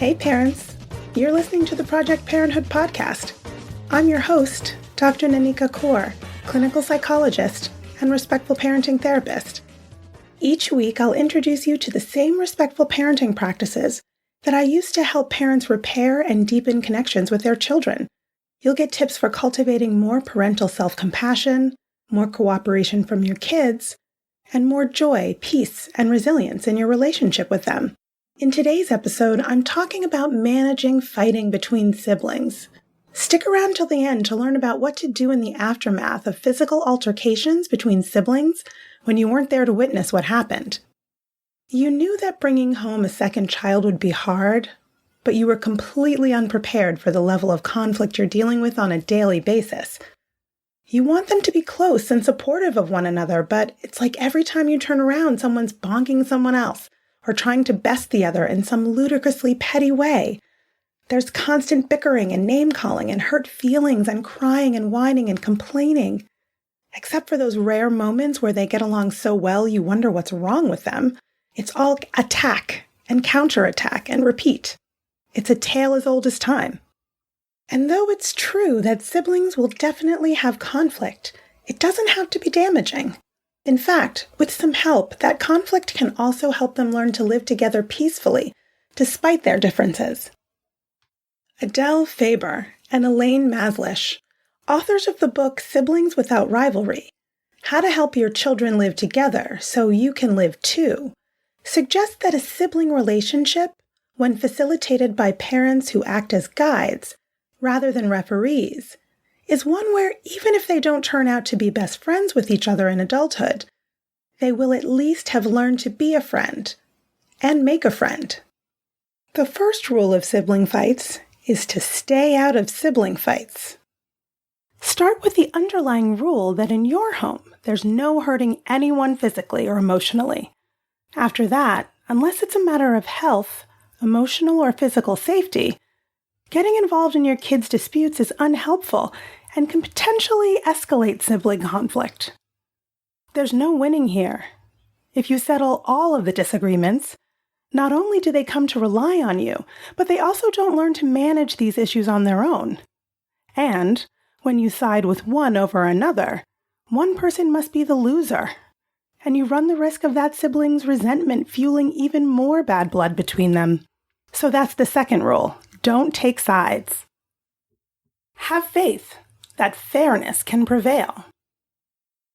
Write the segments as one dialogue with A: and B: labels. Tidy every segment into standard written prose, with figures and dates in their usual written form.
A: Hey parents, you're listening to the Project Parenthood podcast. I'm your host, Dr. Nanika Coor, clinical psychologist and respectful parenting therapist. Each week, I'll introduce you to the same respectful parenting practices that I use to help parents repair and deepen connections with their children. You'll get tips for cultivating more parental self-compassion, more cooperation from your kids, and more joy, peace, and resilience in your relationship with them. In today's episode, I'm talking about managing fighting between siblings. Stick around till the end to learn about what to do in the aftermath of physical altercations between siblings when you weren't there to witness what happened. You knew that bringing home a second child would be hard, but you were completely unprepared for the level of conflict you're dealing with on a daily basis. You want them to be close and supportive of one another, but it's like every time you turn around, someone's bonking someone else or trying to best the other in some ludicrously petty way. There's constant bickering and name-calling and hurt feelings and crying and whining and complaining. Except for those rare moments where they get along so well you wonder what's wrong with them, it's all attack and counterattack and repeat. It's a tale as old as time. And though it's true that siblings will definitely have conflict, it doesn't have to be damaging. In fact, with some help, that conflict can also help them learn to live together peacefully, despite their differences. Adele Faber and Elaine Maslish, authors of the book Siblings Without Rivalry, How to Help Your Children Live Together So You Can Live Too, suggest that a sibling relationship, when facilitated by parents who act as guides, rather than referees, is one where even if they don't turn out to be best friends with each other in adulthood, they will at least have learned to be a friend and make a friend. The first rule of sibling fights is to stay out of sibling fights. Start with the underlying rule that in your home, there's no hurting anyone physically or emotionally. After that, unless it's a matter of health, emotional or physical safety, getting involved in your kids' disputes is unhelpful and can potentially escalate sibling conflict. There's no winning here. If you settle all of the disagreements, not only do they come to rely on you, but they also don't learn to manage these issues on their own. And when you side with one over another, one person must be the loser, and you run the risk of that sibling's resentment fueling even more bad blood between them. So that's the second rule. Don't take sides. Have faith that fairness can prevail.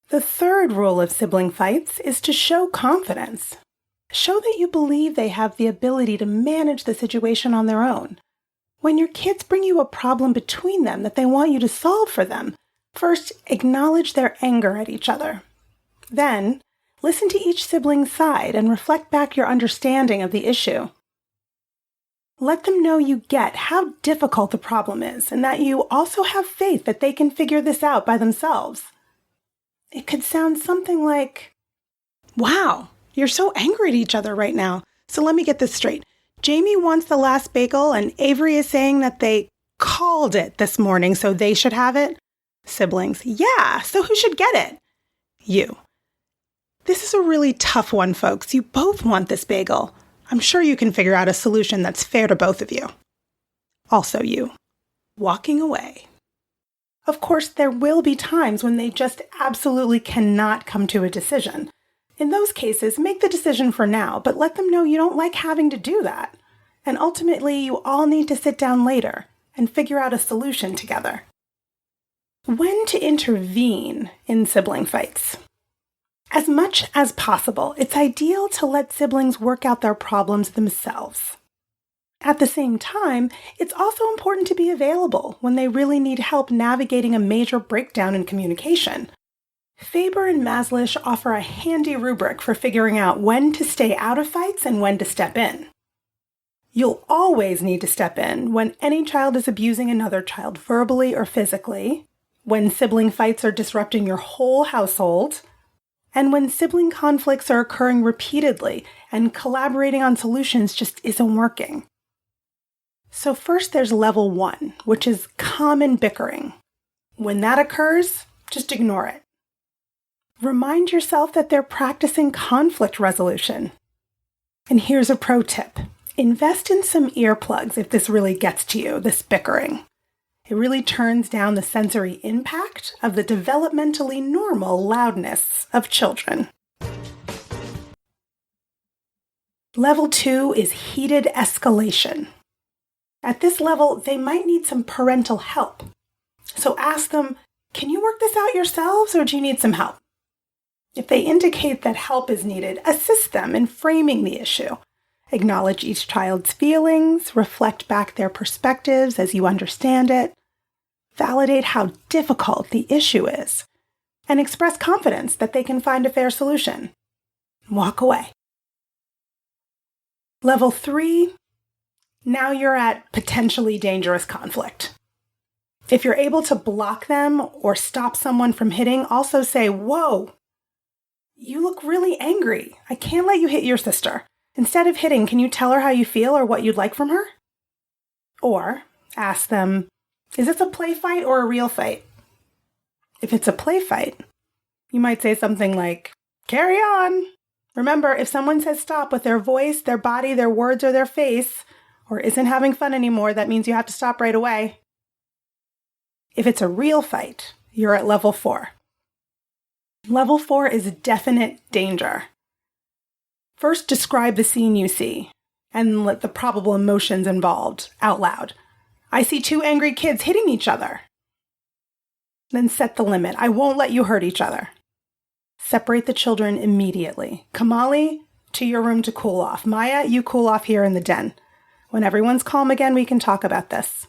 A: The third rule of sibling fights is to show confidence. Show that you believe they have the ability to manage the situation on their own. When your kids bring you a problem between them that they want you to solve for them, first acknowledge their anger at each other. Then, listen to each sibling's side and reflect back your understanding of the issue. Let them know you get how difficult the problem is and that you also have faith that they can figure this out by themselves. It could sound something like, "Wow, you're so angry at each other right now. So let me get this straight. Jamie wants the last bagel and Avery is saying that they called it this morning, so they should have it." Siblings, "Yeah, so who should get it?" You. "This is a really tough one, folks. You both want this bagel. I'm sure you can figure out a solution that's fair to both of you." Also you. Walking away. Of course, there will be times when they just absolutely cannot come to a decision. In those cases, make the decision for now, but let them know you don't like having to do that. And ultimately, you all need to sit down later and figure out a solution together. When to intervene in sibling fights. As much as possible, it's ideal to let siblings work out their problems themselves. At the same time, it's also important to be available when they really need help navigating a major breakdown in communication. Faber and Maslish offer a handy rubric for figuring out when to stay out of fights and when to step in. You'll always need to step in when any child is abusing another child verbally or physically, when sibling fights are disrupting your whole household, and when sibling conflicts are occurring repeatedly and collaborating on solutions just isn't working. So first there's level 1, which is common bickering. When that occurs, just ignore it. Remind yourself that they're practicing conflict resolution. And here's a pro tip. Invest in some earplugs if this really gets to you, this bickering. It really turns down the sensory impact of the developmentally normal loudness of children. Level 2 is heated escalation. At this level, they might need some parental help. So ask them, can you work this out yourselves or do you need some help? If they indicate that help is needed, assist them in framing the issue. Acknowledge each child's feelings, reflect back their perspectives as you understand it, validate how difficult the issue is, and express confidence that they can find a fair solution. Walk away. Level 3, now you're at potentially dangerous conflict. If you're able to block them or stop someone from hitting, also say, "Whoa, you look really angry. I can't let you hit your sister. Instead of hitting, can you tell her how you feel or what you'd like from her?" Or ask them, "Is this a play fight or a real fight?" If it's a play fight, you might say something like, "Carry on." Remember, if someone says stop with their voice, their body, their words, or their face, or isn't having fun anymore, that means you have to stop right away. If it's a real fight, you're at level 4. Level 4 is definite danger. First, describe the scene you see and let the probable emotions involved out loud. "I see 2 angry kids hitting each other." Then set the limit. "I won't let you hurt each other." Separate the children immediately. Kamali, to your room to cool off. Maya, you cool off here in the den. When everyone's calm again, we can talk about this.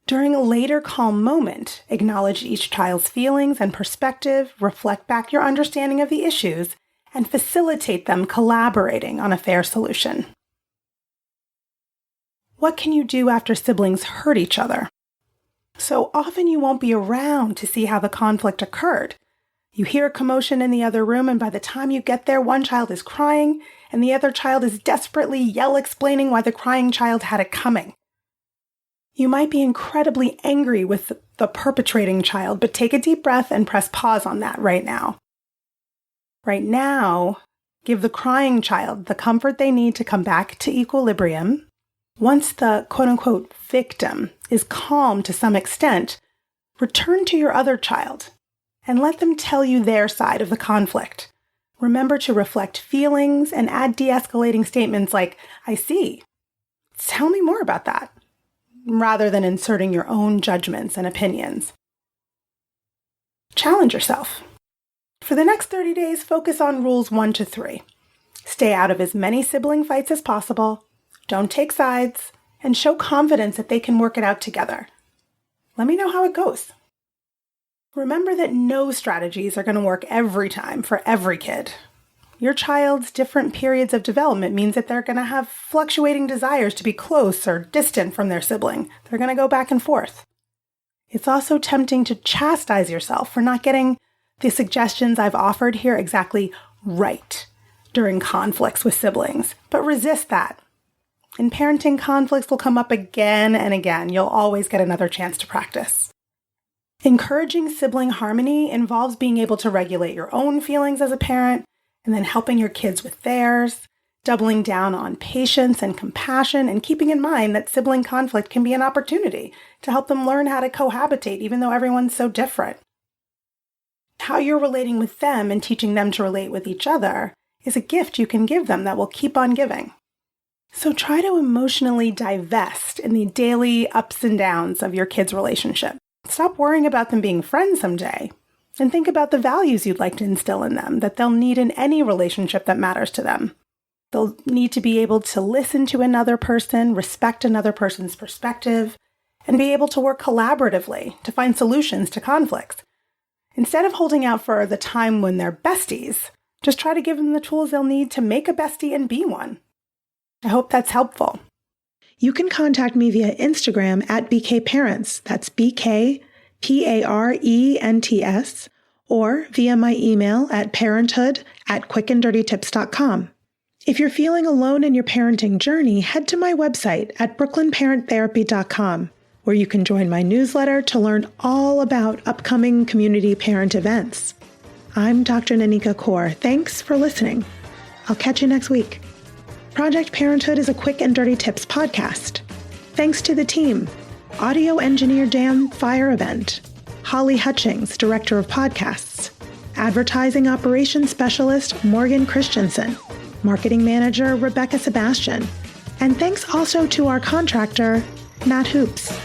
A: During a later calm moment, acknowledge each child's feelings and perspective, reflect back your understanding of the issues, and facilitate them collaborating on a fair solution. What can you do after siblings hurt each other? So often you won't be around to see how the conflict occurred. You hear a commotion in the other room, and by the time you get there, one child is crying, and the other child is desperately explaining why the crying child had it coming. You might be incredibly angry with the perpetrating child, but take a deep breath and press pause on that right now. Right now, give the crying child the comfort they need to come back to equilibrium. Once the quote-unquote victim is calm to some extent, return to your other child and let them tell you their side of the conflict. Remember to reflect feelings and add de-escalating statements like, "I see. Tell me more about that," rather than inserting your own judgments and opinions. Challenge yourself. For the next 30 days, focus on rules 1 to 3. Stay out of as many sibling fights as possible, don't take sides, and show confidence that they can work it out together. Let me know how it goes. Remember that no strategies are going to work every time for every kid. Your child's different periods of development means that they're going to have fluctuating desires to be close or distant from their sibling. They're going to go back and forth. It's also tempting to chastise yourself for not getting the suggestions I've offered here exactly right during conflicts with siblings, but resist that. In parenting, conflicts will come up again and again. You'll always get another chance to practice. Encouraging sibling harmony involves being able to regulate your own feelings as a parent and then helping your kids with theirs, doubling down on patience and compassion, and keeping in mind that sibling conflict can be an opportunity to help them learn how to cohabitate even though everyone's so different. How you're relating with them and teaching them to relate with each other is a gift you can give them that will keep on giving. So try to emotionally divest in the daily ups and downs of your kids' relationship. Stop worrying about them being friends someday, and think about the values you'd like to instill in them that they'll need in any relationship that matters to them. They'll need to be able to listen to another person, respect another person's perspective, and be able to work collaboratively to find solutions to conflicts. Instead of holding out for the time when they're besties, just try to give them the tools they'll need to make a bestie and be one. I hope that's helpful. You can contact me via Instagram at BKParents, that's BKParents, or via my email at parenthood@quickanddirtytips.com. If you're feeling alone in your parenting journey, head to my website at brooklynparenttherapy.com, where you can join my newsletter to learn all about upcoming community parent events. I'm Dr. Nanika Coor. Thanks for listening. I'll catch you next week. Project Parenthood is a quick and dirty tips podcast. Thanks to the team, audio engineer Dan Fireevent, Holly Hutchings, director of podcasts, advertising operations specialist Morgan Christensen, marketing manager Rebecca Sebastian, and thanks also to our contractor, Matt Hoops.